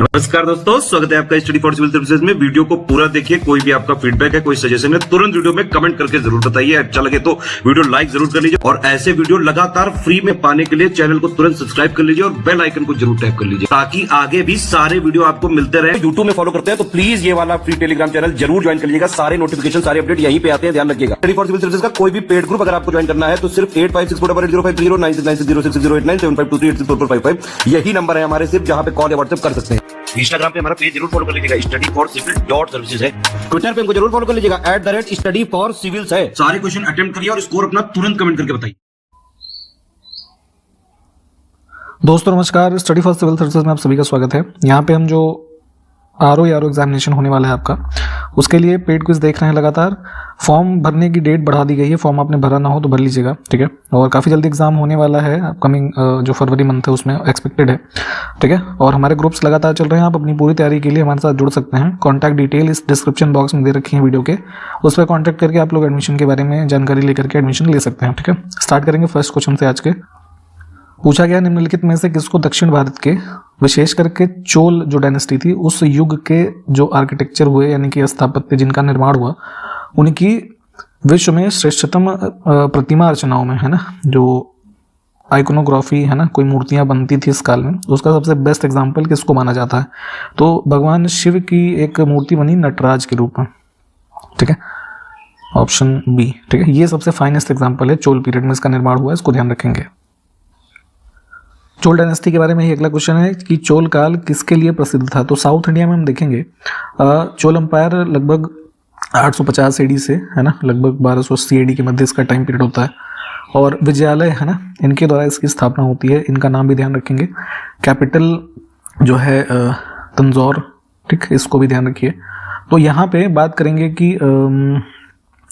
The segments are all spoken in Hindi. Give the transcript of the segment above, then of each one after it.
नमस्कार दोस्तों, स्वागत है आपका स्टडी फॉर सिविल सर्विसेज में। वीडियो को पूरा देखिए। कोई भी आपका फीडबैक है, कोई सजेशन है, तुरंत वीडियो में कमेंट करके जरूर बताइए। अच्छा लगे तो वीडियो लाइक जरूर कर लीजिए और ऐसे वीडियो लगातार फ्री में पाने के लिए चैनल को तुरंत सब्सक्राइब कर लीजिए और बेल आइकन को जरूर टैप कर लीजिए ताकि आगे भी सारे वीडियो आपको मिलते रहे। यूट्यूब में फॉलो करते हैं तो प्लीज ये वाला फ्री टेलीग्राम चैनल जरूर ज्वाइन कर लीजिएगा। सारे नोटिफिकेशन, सारे अपडेट यहीं पे आते हैं, ध्यान रखिएगा। स्टडी फॉर सिविल सर्विसेज का कोई भी पेड ग्रुप अगर आपको ज्वाइन करना है तो सिर्फ 856480560660897523864455 यही नंबर है हमारे, सिर्फ जहां पे कॉल या व्हाट्सएप कर सकते हैं। इंस्टाग्राम पे हमारा पेज जरूर फॉलो कर लीजिएगा, studyforcivil.services है। ट्विटर पे हमको जरूर फॉलो कर लीजिएगा, @studyforcivils है। सारे क्वेश्चन अटेम्प्ट करिए और स्कोर अपना तुरंत कमेंट करके बताइए। दोस्तों नमस्कार, स्टडी फॉर सिविल सर्विसेज में आप सभी का स्वागत है। यहाँ पे हम जो आरओ एग्जामिनेशन होने वाला है आपका, उसके लिए पेड क्विज देख रहे हैं लगातार। फॉर्म भरने की डेट बढ़ा दी गई है, फॉर्म आपने भरा ना हो तो भर लीजिएगा, ठीक है। और काफ़ी जल्दी एग्जाम होने वाला है, अपकमिंग जो फरवरी मंथ है उसमें एक्सपेक्टेड है, ठीक है। और हमारे ग्रुप्स लगातार चल रहे हैं, आप अपनी पूरी तैयारी के लिए हमारे साथ जुड़ सकते हैं। कॉन्टैक्ट डिटेल इस डिस्क्रिप्शन बॉक्स में दे रखी है वीडियो के, उस पर कॉन्टैक्ट करके आप लोग एडमिशन के बारे में जानकारी लेकर के एडमिशन ले सकते हैं, ठीक है। स्टार्ट करेंगे फर्स्ट क्वेश्चन से। आज के पूछा गया, निम्नलिखित में से किसको दक्षिण भारत के विशेष करके चोल जो डायनेस्टी थी उस युग के जो आर्किटेक्चर हुए यानी कि स्थापत्य जिनका निर्माण हुआ, उनकी विश्व में श्रेष्ठतम प्रतिमा अर्चनाओं में, है ना, जो आइकोनोग्राफी है ना, कोई मूर्तियां बनती थी इस काल में, उसका सबसे बेस्ट एग्जाम्पल किसको माना जाता है? तो भगवान शिव की एक मूर्ति बनी नटराज के रूप में, ठीक है, ऑप्शन बी, ठीक है। ये सबसे फाइनेस्ट एग्जाम्पल है, चोल पीरियड में इसका निर्माण हुआ है, इसको ध्यान रखेंगे। चोल डायनेस्टी के बारे में ही अगला क्वेश्चन है कि चोल काल किसके लिए प्रसिद्ध था? तो साउथ इंडिया में हम देखेंगे चोल एम्पायर लगभग 850 एडी से, है ना, लगभग 1280 एडी के मध्य इसका टाइम पीरियड होता है। और विजयालय, है ना, इनके द्वारा इसकी स्थापना होती है। इनका नाम भी ध्यान रखेंगे। कैपिटल जो है तंजौर, ठीक, इसको भी ध्यान रखिए। तो यहाँ पे बात करेंगे कि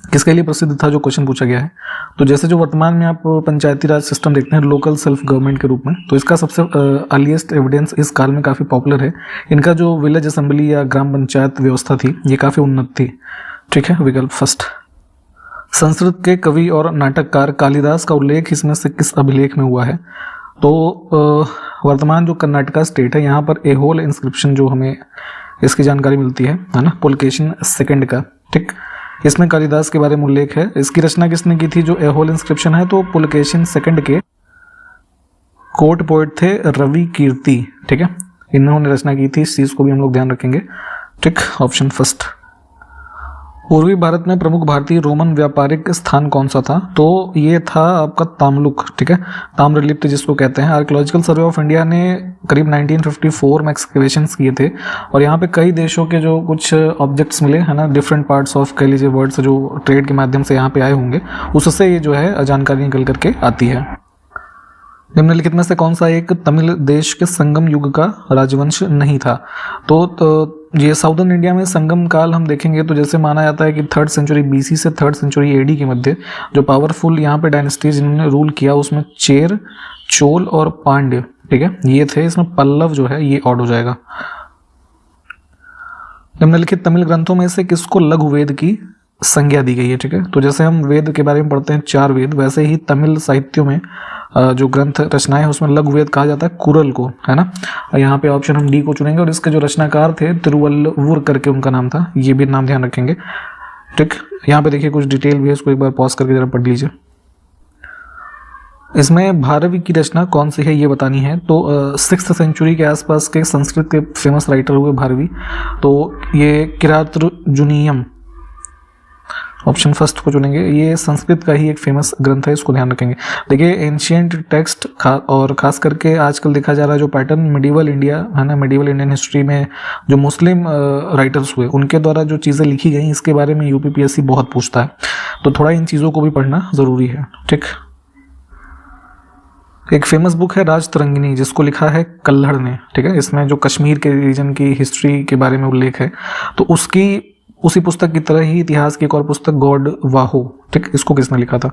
किसके लिए प्रसिद्ध था, जो क्वेश्चन पूछा गया है। तो जैसे जो वर्तमान में आप पंचायती राज सिस्टम देखते हैं लोकल सेल्फ गवर्नमेंट के रूप में, तो इसका सबसे अर्लीस्ट एविडेंस इस काल में काफ़ी पॉपुलर है। इनका जो विलेज असेंबली या ग्राम पंचायत व्यवस्था थी ये काफ़ी उन्नत थी, ठीक है। विकल्प फर्स्ट। संस्कृत के कवि और नाटककार कालिदास का उल्लेख इसमें से किस अभिलेख में हुआ है? तो वर्तमान जो कर्नाटका स्टेट है यहाँ पर एहोल इंस्क्रिप्शन जो हमें इसकी जानकारी मिलती है ना, पुलकेशिन सेकंड का, ठीक, इसमें कालिदास के बारे में उल्लेख है। इसकी रचना किसने की थी? जो एहोल इंस्क्रिप्शन है, तो पुलकेशिन सेकंड के कोर्ट पोएट थे रवि कीर्ति, ठीक है, इन्होंने रचना की थी। इस चीज को भी हम लोग ध्यान रखेंगे, ठीक, ऑप्शन फर्स्ट। पूर्वी भारत में प्रमुख भारतीय रोमन व्यापारिक स्थान कौन सा था? तो ये था आपका तामलुक, ठीक है, ताम्रलिप्त जिसको कहते हैं। आर्कियोलॉजिकल सर्वे ऑफ इंडिया ने करीब 1954 में एक्सकेवेशंस किए थे और यहाँ पे कई देशों के जो कुछ ऑब्जेक्ट्स मिले, है ना, डिफरेंट पार्ट्स ऑफ, कह लीजिए, वर्ड्स जो ट्रेड के माध्यम से यहाँ पे आए होंगे, उससे ये जो है जानकारी निकल करके आती है। निम्नलिखित में से कौन सा एक तमिल देश के संगम युग का राजवंश नहीं था? तो ये साउदर्न इंडिया में संगम काल हम देखेंगे तो जैसे माना जाता है कि 3rd सेंचुरी BC से 3rd सेंचुरी AD के मध्य जो पावरफुल यहाँ पे डायनेस्टीज जिन्होंने रूल किया उसमें चेर, चोल और पांड्य, ठीक है, ये थे। इसमें पल्लव जो है ये ऑड हो जाएगा। निम्नलिखित तमिल ग्रंथों में से किसको लघु वेद की संज्ञा दी गई है? ठीक है, तो जैसे हम वेद के बारे में पढ़ते हैं 4 वेद, वैसे ही तमिल साहित्यों में जो ग्रंथ रचनाएं है उसमें लघु वेद कहा जाता है कुरल को, है ना। यहाँ पे ऑप्शन हम डी को चुनेंगे और इसके जो रचनाकार थे तिरुवल्लुवर करके उनका नाम था, ये भी नाम ध्यान रखेंगे, ठीक। यहाँ पे देखिए कुछ डिटेल भी है, इसको एक बार पॉज करके जरा पढ़ लीजिए। इसमें भारवी की रचना कौन सी है ये बतानी है। तो 6th सेंचुरी के आसपास के संस्कृत के फेमस राइटर हुए भारवी, तो ये किरातर्जुनीयम, ऑप्शन फर्स्ट को चुनेंगे। ये संस्कृत का ही एक फेमस ग्रंथ है, इसको ध्यान रखेंगे। देखिए एंशियंट टेक्स्ट और खास करके आजकल देखा जा रहा है जो पैटर्न मिडिवल इंडिया, है ना, मिडिवल इंडियन हिस्ट्री में जो मुस्लिम राइटर्स हुए उनके द्वारा जो चीज़ें लिखी गई इसके बारे में UPPSC बहुत पूछता है, तो थोड़ा इन चीज़ों को भी पढ़ना ज़रूरी है, ठीक। एक फेमस बुक है राजतरंगिनी जिसको लिखा है कल्हड़ ने, ठीक है, इसमें जो कश्मीर के रीजन की हिस्ट्री के बारे में उल्लेख है। तो उसी पुस्तक की तरह ही इतिहास की एक और पुस्तक गॉड वाहो, ठीक, इसको किसने लिखा था?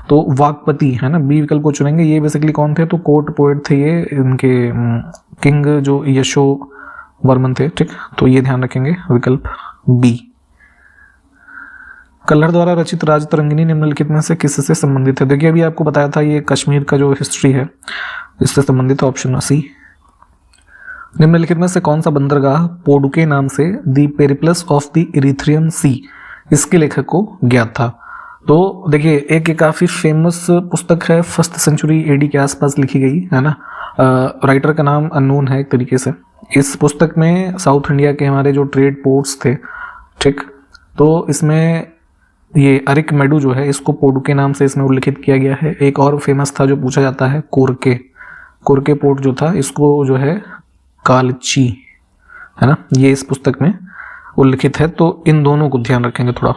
तो वाकपति, है ना, बी विकल्प को चुनेंगे। ये बेसिकली कौन थे? तो कोर्ट पोएट थे ये, इनके किंग जो यशो वर्मन थे, ठीक, तो ये ध्यान रखेंगे, विकल्प बी। कल्हड़ द्वारा रचित राजतरंगिनी निम्नलिखित में से किससे संबंधित है? देखिए अभी आपको बताया था ये कश्मीर का जो हिस्ट्री है इससे संबंधित, ऑप्शन सी। निम्नलिखित में से कौन सा बंदरगाह पोडुके नाम से the Periplus of the Erythraean Sea इसके लेखक को ज्ञात था? तो देखिए, एक ये काफ़ी फेमस पुस्तक है, 1st सेंचुरी एडी के आसपास लिखी गई है ना। राइटर का नाम अननोन है एक तरीके से। इस पुस्तक में साउथ इंडिया के हमारे जो ट्रेड पोर्ट्स थे, ठीक, तो इसमें ये अरिक मेडू जो है इसको पोडुके नाम से इसमें उल्लिखित किया गया है। एक और फेमस था जो पूछा जाता है, कोरके पोर्ट जो था इसको जो है कालची, है ना, ये इस पुस्तक में उल्लिखित है। तो इन दोनों को ध्यान रखेंगे थोड़ा।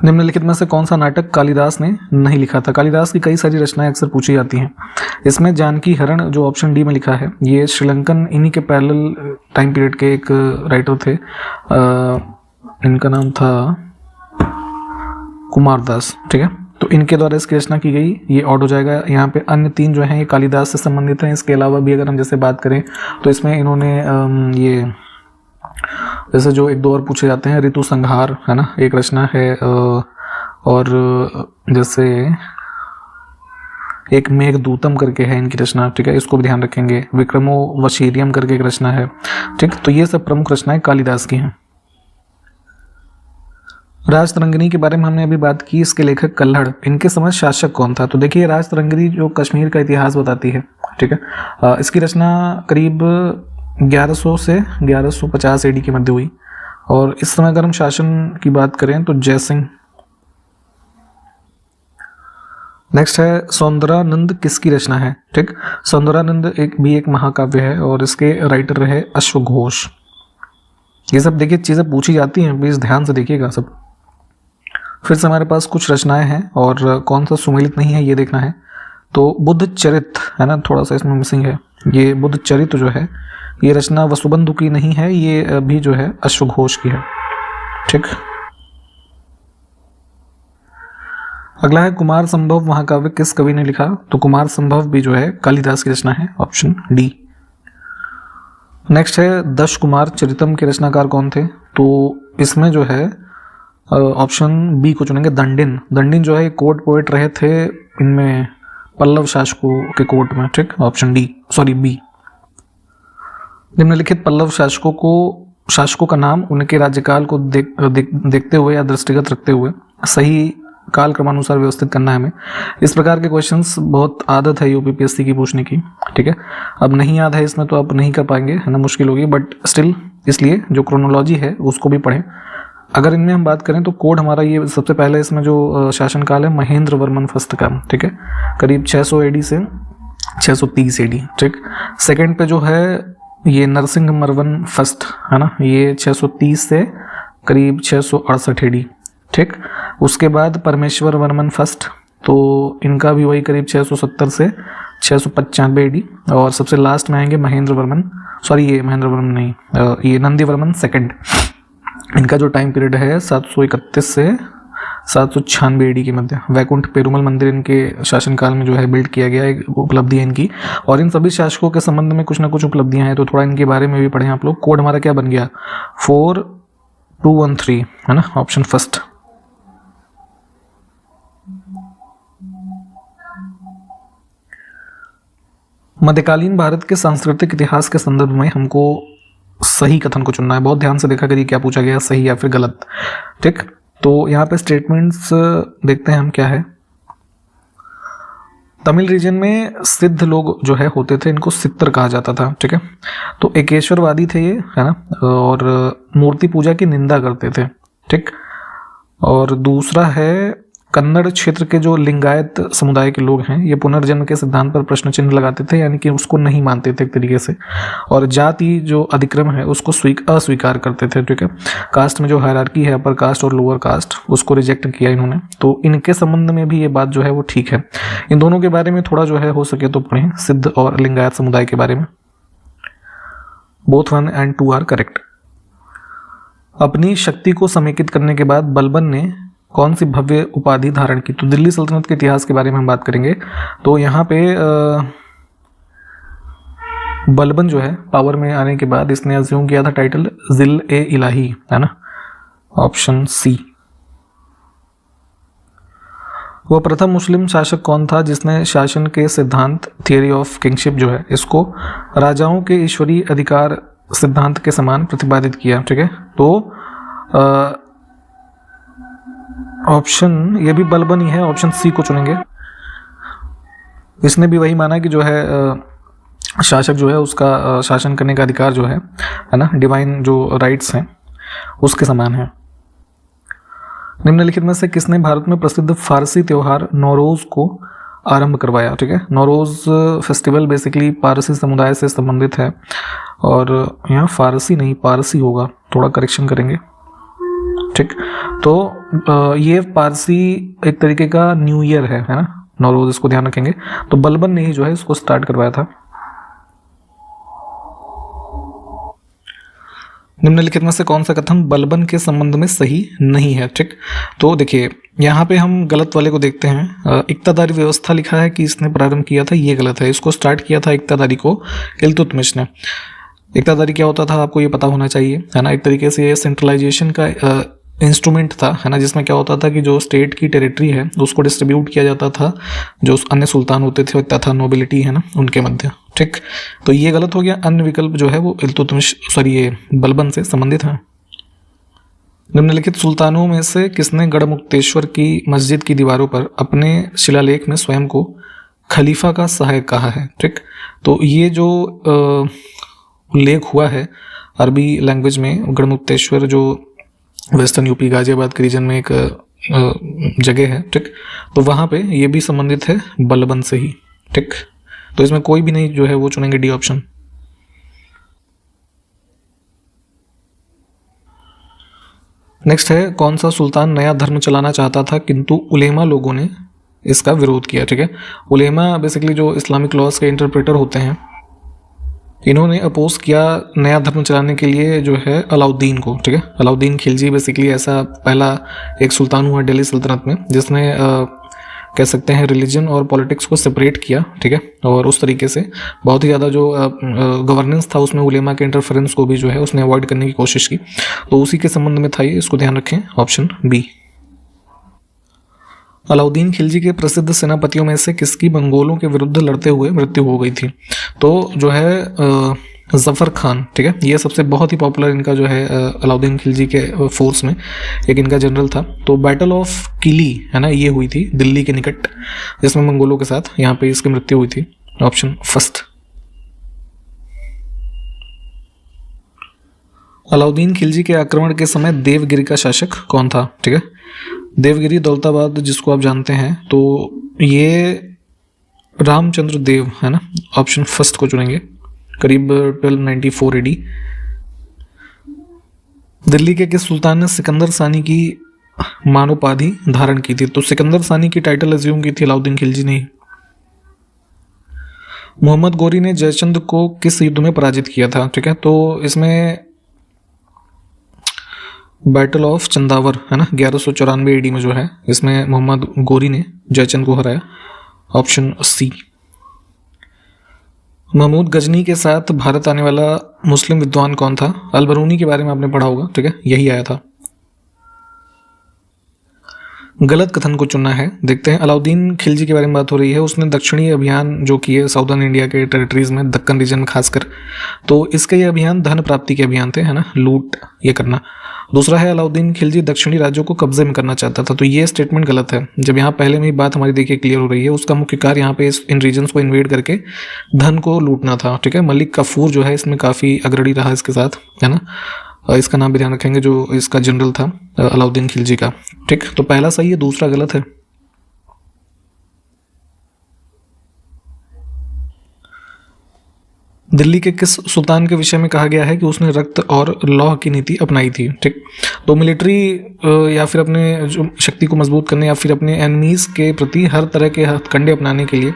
निम्नलिखित में से कौन सा नाटक कालिदास ने नहीं लिखा था? कालिदास की कई सारी रचनाएं अक्सर पूछी जाती हैं। इसमें जानकी हरण जो ऑप्शन डी में लिखा है, ये श्रीलंकन इन्हीं के पैरेलल टाइम पीरियड के एक राइटर थे, इनका नाम था कुमारदास, ठीक है। तो इनके द्वारा इसकी रचना की गई, ये ऑड हो जाएगा। यहाँ पे अन्य 3 जो हैं ये कालिदास से संबंधित हैं। इसके अलावा भी अगर हम जैसे बात करें तो इसमें इन्होंने ये जैसे जो 1-2 और पूछे जाते हैं, ऋतु संहार, है ना, एक रचना है, और जैसे एक मेघदूतम करके है इनकी रचना, ठीक है, इसको भी ध्यान रखेंगे। विक्रमो वशीरियम करके एक रचना है, ठीक। तो ये सब प्रमुख रचनाएं कालिदास की हैं। राजतरंगिणी के बारे में हमने अभी बात की, इसके लेखक कल्हड़, इनके समय शासक कौन था? तो देखिए, राजतरंगिणी जो कश्मीर का इतिहास बताती है, ठीक है। इसकी रचना करीब 1100 से 1150 एडी के मध्य हुई। और इस समय अगर हम शासन की बात करें तो जयसिंह। नेक्स्ट है सौंदरानंद किसकी रचना है? ठीक, सौंदरानंद एक महाकाव्य है और इसके राइटर रहे अश्वघोष। ये सब देखिए चीज़ें पूछी जाती हैं, प्लीज ध्यान से देखिएगा सब। फिर से हमारे पास कुछ रचनाएं हैं और कौन सा सुमेलित नहीं है ये देखना है। तो बुद्ध चरित है ना, थोड़ा सा इसमें मिसिंग है। ये बुद्ध चरित जो है ये रचना वसुबंधु की नहीं है, ये भी जो है अश्वघोष की है, ठीक। अगला है कुमार संभव महाकाव्य किस कवि ने लिखा? तो कुमार संभव भी जो है कालिदास की रचना है, ऑप्शन डी। नेक्स्ट है दश कुमार चरितम के रचनाकार कौन थे? तो इसमें जो है ऑप्शन बी को चुनेंगे, दंडिन। दंडिन जो है कोर्ट पोएट रहे थे इनमें पल्लव शासकों के कोर्ट में, ठीक, ऑप्शन डी, सॉरी बी। निम्नलिखित पल्लव शासकों का नाम उनके राज्यकाल को देखते हुए या दृष्टिगत रखते हुए सही काल क्रमानुसार व्यवस्थित करना है हमें। इस प्रकार के क्वेश्चंस बहुत आदत है यूपीपीएससी की पूछने की, ठीक है। अब नहीं याद है इसमें तो आप नहीं कर पाएंगे, है ना, मुश्किल होगी, बट स्टिल इसलिए जो क्रोनोलॉजी है उसको भी पढ़ें। अगर इनमें हम बात करें तो कोड हमारा ये सबसे पहले इसमें जो शासनकाल है महेंद्र वर्मन फर्स्ट का, ठीक है, करीब 600 एडी से 630 एडी, ठीक। सेकेंड पे जो है ये नरसिंह वर्मन फर्स्ट, है ना, ये 630 से करीब 668 एडी, ठीक। उसके बाद परमेश्वर वर्मन फर्स्ट, तो इनका भी वही करीब 670 से 695 एडी। और सबसे लास्ट में आएंगे महेंद्र वर्मन, सॉरी ये महेंद्र वर्मन नहीं, ये नंदी वर्मन सेकंड। इनका जो टाइम पीरियड है 731 से 796 एडी के मध्य। वैकुंठ पेरुमल मंदिर इनके शासनकाल में जो है बिल्ड किया गया, एक उपलब्धि है इनकी। और इन सभी शासकों के संबंध में कुछ ना कुछ उपलब्धियां हैं, तो थोड़ा इनके बारे में भी पढ़ें आप लोग। कोड हमारा क्या बन गया? 4213, है ना, ऑप्शन फर्स्ट। मध्यकालीन भारत के सांस्कृतिक इतिहास के संदर्भ में हमको सही कथन को चुनना है। बहुत ध्यान से देखा करिए क्या पूछा गया, सही या फिर गलत, ठीक। तो यहाँ पे स्टेटमेंट्स देखते हैं हम क्या है। तमिल रीजन में सिद्ध लोग जो है होते थे, इनको सित्तर कहा जाता था, ठीक है। तो एकेश्वरवादी थे ये, है ना, और मूर्ति पूजा की निंदा करते थे, ठीक। और दूसरा है कन्नड़ क्षेत्र के जो लिंगायत समुदाय के लोग हैं ये पुनर्जन्म के सिद्धांत पर प्रश्न चिन्ह लगाते थे, यानी कि उसको नहीं मानते थे एक तरीके से। और जाति जो अधिक्रम है उसको अस्वीकार करते थे, ठीक है। कास्ट में जो हायरार्की है, अपर कास्ट और लोअर कास्ट, उसको रिजेक्ट किया इन्होंने। तो इनके संबंध में भी ये बात जो है वो ठीक है। इन दोनों के बारे में थोड़ा जो है हो सके तो पढ़ें, सिद्ध और लिंगायत समुदाय के बारे में। Both 1 and 2 are correct. अपनी शक्ति को समेकित करने के बाद बलबन ने कौन सी भव्य उपाधि धारण की? तो दिल्ली सल्तनत के इतिहास के बारे में हम बात करेंगे। तो यहाँ पे बलबन जो है पावर में आने के बाद इसने अज्यूम किया था टाइटल जिल ए इलाही, है ना, ऑप्शन सी। वो प्रथम मुस्लिम शासक कौन था जिसने शासन के सिद्धांत थियरी ऑफ किंगशिप जो है इसको राजाओं के ईश्वरीय अधिकार सिद्धांत के समान प्रतिपादित किया? ठीक है, तो ऑप्शन ये भी बलबन ही है, ऑप्शन सी को चुनेंगे। इसने भी वही माना कि जो है शासक जो है उसका शासन करने का अधिकार जो है ना, डिवाइन जो राइट्स हैं उसके समान है। निम्नलिखित में से किसने भारत में प्रसिद्ध फारसी त्योहार नौरोज को आरंभ करवाया? ठीक है, नौरोज फेस्टिवल बेसिकली पारसी समुदाय से संबंधित है, और यहाँ फारसी नहीं पारसी होगा, थोड़ा करेक्शन करेंगे। ठीक, तो ये पारसी एक तरीके का न्यू ईयर है ना, नौरोज, इसको ध्यान रखेंगे। तो बलबन ने ही जो है इसको स्टार्ट करवाया था। निम्नलिखित में से कौन सा कथन बलबन के संबंध में सही नहीं है? ठीक, तो देखिए यहाँ पे हम गलत वाले को देखते हैं। इक्तादारी व्यवस्था लिखा है कि इसने प्रारंभ किया था, ये गलत है। इसको स्टार्ट किया था इक्तादारी को इल्तुतमिश ने। इक्तादारी क्या होता था आपको ये पता होना चाहिए, है ना। एक तरीके से ये सेंट्रलाइजेशन का इंस्ट्रूमेंट था, है ना, जिसमें क्या होता था कि जो स्टेट की टेरिटरी है उसको डिस्ट्रीब्यूट किया जाता था जो अन्य सुल्तान होते थे तथा नोबिलिटी है ना उनके मध्य। ठीक, तो ये गलत हो गया। अन्य विकल्प जो है वो इल्तुतमिश ये बलबन से संबंधित है। निम्नलिखित सुल्तानों में से किसने गढ़मुक्तेश्वर की मस्जिद की दीवारों पर अपने शिलालेख में स्वयं को खलीफा का सहायक कहा है? ठीक, तो ये जो उल्लेख हुआ है अरबी लैंग्वेज में, गढ़मुक्तेश्वर जो वेस्टर्न यूपी गाजियाबाद के रीजन में एक जगह है, ठीक, तो वहाँ पे ये भी संबंधित है बलबन से ही। ठीक, तो इसमें कोई भी नहीं जो है वो चुनेंगे डी ऑप्शन। नेक्स्ट है कौन सा सुल्तान नया धर्म चलाना चाहता था किंतु उलेमा लोगों ने इसका विरोध किया? ठीक है, उलेमा बेसिकली जो इस्लामिक लॉज के इंटरप्रेटर होते हैं, इन्होंने अपोज किया नया धर्म चलाने के लिए जो है अलाउद्दीन को। ठीक है, अलाउद्दीन खिलजी बेसिकली ऐसा पहला एक सुल्तान हुआ दिल्ली सल्तनत में जिसने कह सकते हैं रिलीजन और पॉलिटिक्स को सेपरेट किया। ठीक है, और उस तरीके से बहुत ही ज़्यादा जो गवर्नेंस था उसमें उलेमा के इंटरफेरेंस को भी जो है उसने अवॉइड करने की कोशिश की। तो उसी के संबंध में था ये, इसको ध्यान रखें, ऑप्शन बी। अलाउद्दीन खिलजी के प्रसिद्ध सेनापतियों में से किसकी मंगोलों के विरुद्ध लड़ते हुए मृत्यु हो गई थी? तो जो है जफ़र खान। ठीक है, ये सबसे बहुत ही पॉपुलर इनका जो है अलाउद्दीन खिलजी के फोर्स में एक इनका जनरल था। तो बैटल ऑफ किली है ना, ये हुई थी दिल्ली के निकट, जिसमें मंगोलों के साथ यहाँ पे इसकी मृत्यु हुई थी। Option first. अलाउद्दीन खिलजी के आक्रमण के समय देवगिरी का शासक कौन था? ठीक है, देवगिरी दौलताबाद जिसको आप जानते हैं, तो ये रामचंद्र देव है ना, ऑप्शन फर्स्ट को चुनेंगे। करीब 1294 AD। दिल्ली के किस सुल्तान ने सिकंदर सानी की मानोपाधि धारण की थी? तो सिकंदर सानी की टाइटल अज्यूम की थी अलाउद्दीन खिलजी ने। मोहम्मद गोरी ने जयचंद को किस युद्ध में पराजित किया था? ठीक है, तो इसमें बैटल ऑफ चंदावर है ना, 1194 AD में जो है इसमें मोहम्मद गोरी ने जयचंद को हराया। Option C. महमूद गजनी के साथ भारत आने वाला मुस्लिम विद्वान कौन था? अल-बरूनी के बारे में आपने पढ़ा होगा। ठीक है, यही आया था। गलत कथन को चुनना है। देखते हैं, अलाउद्दीन खिलजी के बारे में बात हो रही है, उसने दक्षिणी अभियान जो किए साउदर्न इंडिया के टेरिटरीज में, दक्कन रीजन में खासकर, तो इसके ये अभियान धन प्राप्ति के अभियान थे, है ना, लूट ये करना। दूसरा है अलाउद्दीन खिलजी दक्षिणी राज्यों को कब्जे में करना चाहता था, तो ये स्टेटमेंट गलत है। जब यहाँ पहले में ही बात हमारी देखिए क्लियर हो रही है, उसका मुख्य कार्य यहाँ पे इन रीजन्स को इन्वेड करके धन को लूटना था। ठीक है, मलिक काफूर जो है इसमें काफ़ी अग्रणी रहा इसके साथ, है ना, इसका नाम भी ध्यान रखेंगे, जो इसका जनरल था अलाउद्दीन खिलजी का। ठीक, तो पहला सही है, दूसरा गलत है। दिल्ली के किस सुल्तान के विषय में कहा गया है कि उसने रक्त और लौह की नीति अपनाई थी? ठीक, तो मिलिट्री या फिर अपने जो शक्ति को मजबूत करने या फिर अपने एनिमीज के प्रति हर तरह के हथकंडे अपनाने के लिए,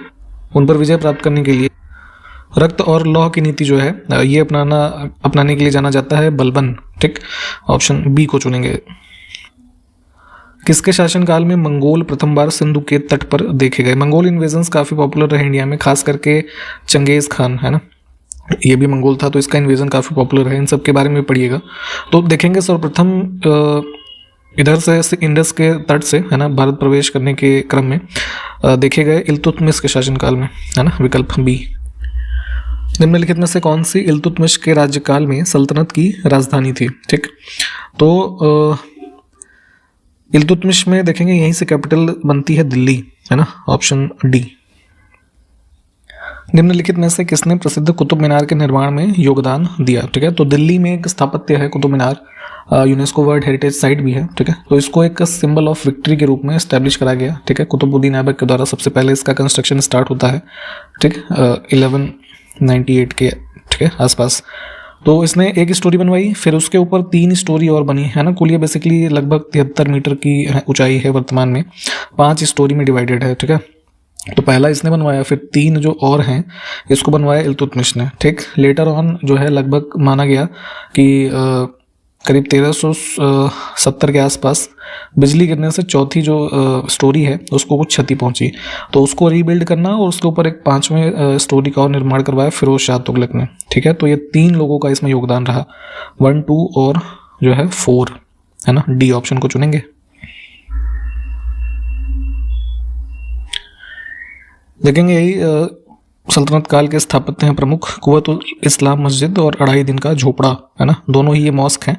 उन पर विजय प्राप्त करने के लिए रक्त और लौह की नीति जो है ये अपनाने के लिए जाना जाता है बलबन। ठीक, ऑप्शन बी को चुनेंगे। किसके शासनकाल में मंगोल प्रथम बार सिंधु के तट पर देखे गए? मंगोल इन्वेजन्स काफ़ी पॉपुलर रहे इंडिया में, खास करके चंगेज़ खान, है ना, ये भी मंगोल था, तो इसका इन्वेजन काफ़ी पॉपुलर है। इन सब के बारे में पढ़िएगा। तो देखेंगे सर्वप्रथम इधर से इंडस के तट से, है ना, भारत प्रवेश करने के क्रम में देखे गए इल्तुतमिश के शासनकाल में, है ना, विकल्प बी। निम्नलिखित में से कौन सी इल्तुतमिश के राज्यकाल में सल्तनत की राजधानी थी? ठीक, तो इल्तुतमिश में देखेंगे यहीं से कैपिटल बनती है दिल्ली, है ना, ऑप्शन डी। निम्नलिखित में से किसने प्रसिद्ध कुतुब मीनार के निर्माण में योगदान दिया? ठीक है, तो दिल्ली में एक स्थापत्य है Qutub Minar, UNESCO world heritage site भी है। ठीक है, तो इसको एक सिंबल ऑफ विक्ट्री के रूप में एस्टैब्लिश करा गया। ठीक है, कुतुबुद्दीन ऐबक के द्वारा सबसे पहले इसका कंस्ट्रक्शन स्टार्ट होता है। ठीक, 1198 के, ठीक है, आसपास। तो इसने एक स्टोरी बनवाई, फिर उसके ऊपर 3 स्टोरी और बनी, है ना। कुल ये बेसिकली लगभग 73 मीटर की ऊंचाई है, वर्तमान में 5 स्टोरी में डिवाइडेड है। ठीक है, तो पहला इसने बनवाया, फिर 3 जो और हैं इसको बनवाया इल्तुतमिश ने। ठीक, लेटर ऑन जो है लगभग माना गया कि करीब 1370 के आसपास बिजली गिरने से चौथी जो स्टोरी है उसको कुछ क्षति पहुंची, तो उसको रीबिल्ड करना और उसके ऊपर एक 5वें स्टोरी का और निर्माण करवाया फिरोज शाह तुगलक ने। ठीक है, तो ये 3 लोगों का इसमें योगदान रहा, 1, 2 और जो है 4, है ना। डी ऑप्शन को चुनेंगे। देखेंगे यही सल्तनत काल के स्थापत्य हैं प्रमुख कुव्वतुल इस्लाम मस्जिद और 2.5 दिन का झोपड़ा, है ना, दोनों ही ये मॉस्क हैं।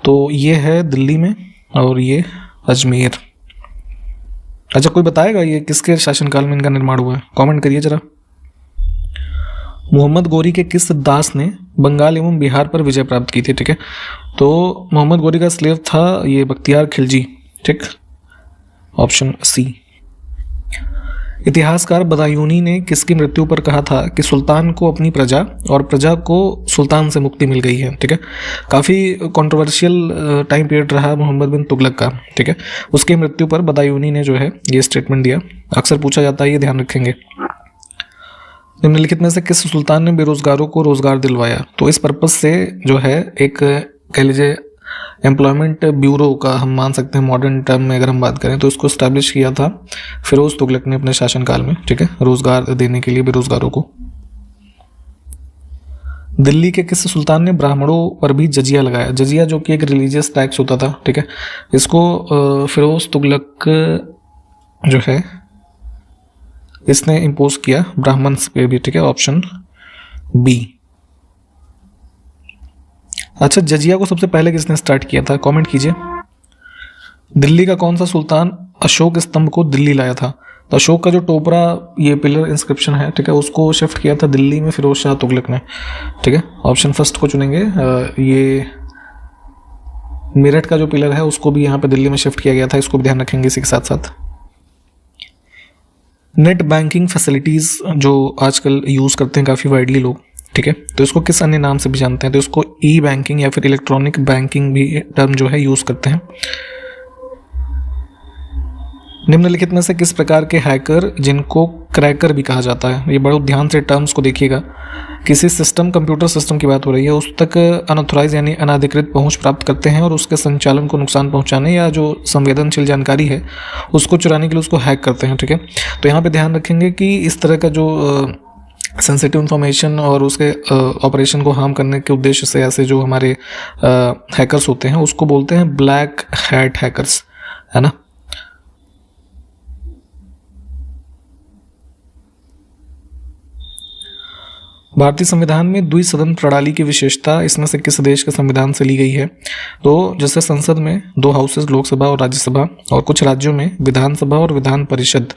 तो ये है दिल्ली में और ये अजमेर। अच्छा, कोई बताएगा ये किसके शासनकाल में इनका निर्माण हुआ है? कमेंट करिए जरा। मोहम्मद गोरी के किस दास ने बंगाल एवं बिहार पर विजय प्राप्त की थी? ठीक है, तो मोहम्मद गोरी का स्लेव था ये बख्तियार खिलजी। ठीक, ऑप्शन सी। इतिहासकार बदायूनी ने किसकी मृत्यु पर कहा था कि सुल्तान को अपनी प्रजा और प्रजा को सुल्तान से मुक्ति मिल गई है? ठीक है, काफ़ी कंट्रोवर्शियल टाइम पीरियड रहा मोहम्मद बिन तुगलक का। ठीक है, उसकी मृत्यु पर बदायूनी ने जो है ये स्टेटमेंट दिया। अक्सर पूछा जाता है, ये ध्यान रखेंगे। निम्नलिखित में से किस सुल्तान ने बेरोजगारों को रोजगार दिलवाया? तो इस पर्पज से जो है एक कह लीजिए एम्प्लॉयमेंट ब्यूरो का हम मान सकते हैं मॉडर्न टर्म में अगर हम बात करें, तो इसको इस्टेब्लिश किया था फिरोज तुगलक ने अपने शासनकाल में। ठीक है, रोजगार देने के लिए बेरोजगारों को। दिल्ली के किस सुल्तान ने ब्राह्मणों पर भी जजिया लगाया? जजिया जो कि एक रिलीजियस टैक्स होता था। ठीक है, इसको फिरोज तुगलक जो है इसने इम्पोज किया ब्राह्मण्स पे भी। ठीक है, ऑप्शन बी। अच्छा, जजिया को सबसे पहले किसने स्टार्ट किया था? कमेंट कीजिए। दिल्ली का कौन सा सुल्तान अशोक स्तंभ को दिल्ली लाया था? तो अशोक का जो टोपरा ये पिलर इंस्क्रिप्शन है, ठीक है, उसको शिफ्ट किया था दिल्ली में फिरोज शाह तुगलक ने। ठीक है, ऑप्शन फर्स्ट को चुनेंगे। ये मेरठ का जो पिलर है उसको भी यहाँ पे दिल्ली में शिफ्ट किया गया था, इसको भी ध्यान रखेंगे इसी के साथ साथ। नेट बैंकिंग फैसिलिटीज़ जो आजकल यूज़ करते हैं काफ़ी वाइडली लोग, ठीक है, तो इसको किस अन्य नाम से भी जानते हैं? तो इसको ई बैंकिंग या फिर इलेक्ट्रॉनिक बैंकिंग भी टर्म जो है यूज़ करते हैं। निम्नलिखित में से किस प्रकार के हैकर जिनको क्रैकर भी कहा जाता है? ये बड़े ध्यान से टर्म्स को देखिएगा। किसी सिस्टम, कंप्यूटर सिस्टम की बात हो रही है, उस तक अनऑथराइज यानी अनाधिकृत पहुंच प्राप्त करते हैं और उसके संचालन को नुकसान पहुंचाने या जो संवेदनशील जानकारी है उसको चुराने के लिए उसको हैक करते हैं। ठीक है, तो यहाँ पे ध्यान रखेंगे कि इस तरह का जो सेंसिटिव इन्फॉर्मेशन और उसके ऑपरेशन को हार्म करने के उद्देश्य से ऐसे जो हमारे हैकर्स होते हैं उसको बोलते हैं ब्लैक हैट हैकर्स, है ना। भारतीय संविधान में द्विसदन प्रणाली की विशेषता इसमें से किस देश के संविधान से ली गई है? तो जैसे संसद में 2 हाउसेज, लोकसभा और राज्यसभा, और कुछ राज्यों में विधानसभा और विधान परिषद,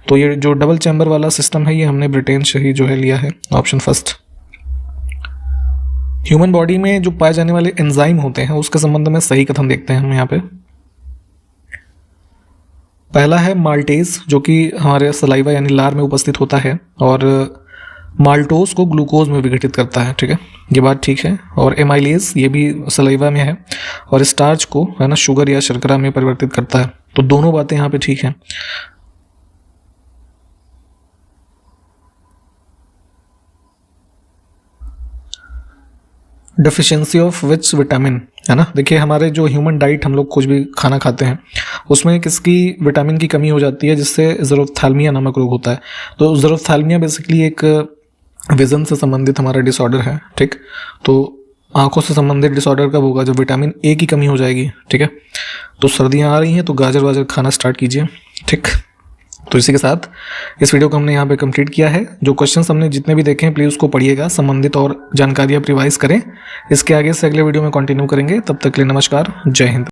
तो ये जो डबल चैम्बर वाला सिस्टम है ये हमने ब्रिटेन से ही जो है लिया है, ऑप्शन फर्स्ट। ह्यूमन बॉडी में जो पाए जाने वाले एंजाइम होते हैं उसके संबंध में सही कथन देखते हैं हम यहाँ पे। पहला है माल्टेज, जो कि हमारे सलाइवा यानी लार में उपस्थित होता है और माल्टोज को ग्लूकोज में विघटित करता है। ठीक है, ये बात ठीक है। और एमाइलेज ये भी सलाइवा में है और स्टार्च को, है ना, शुगर या शर्करा में परिवर्तित करता है। तो दोनों बातें यहाँ पे ठीक हैं। डेफिशिएंसी ऑफ विच विटामिन, है ना। देखिए हमारे जो ह्यूमन डाइट हम लोग कुछ भी खाना खाते हैं उसमें किसकी विटामिन की कमी हो जाती है जिससे ज़रूरथैल्मिया नामक रोग होता है। तो ज़रूरथैल्मिया बेसिकली एक विज़न से संबंधित हमारा डिसऑर्डर है। ठीक, तो आंखों से संबंधित डिसऑर्डर कब होगा? जब विटामिन ए की कमी हो जाएगी। ठीक है, तो सर्दियाँ आ रही हैं तो गाजर वाजर खाना स्टार्ट कीजिए। ठीक, तो इसी के साथ इस वीडियो को हमने यहाँ पे कंप्लीट किया है। जो क्वेश्चंस हमने जितने भी देखे हैं प्लीज़ उसको पढ़िएगा, संबंधित और जानकारी आप रिवाइज करें। इसके आगे से अगले वीडियो में कंटिन्यू करेंगे। तब तक के लिए नमस्कार, जय हिंद।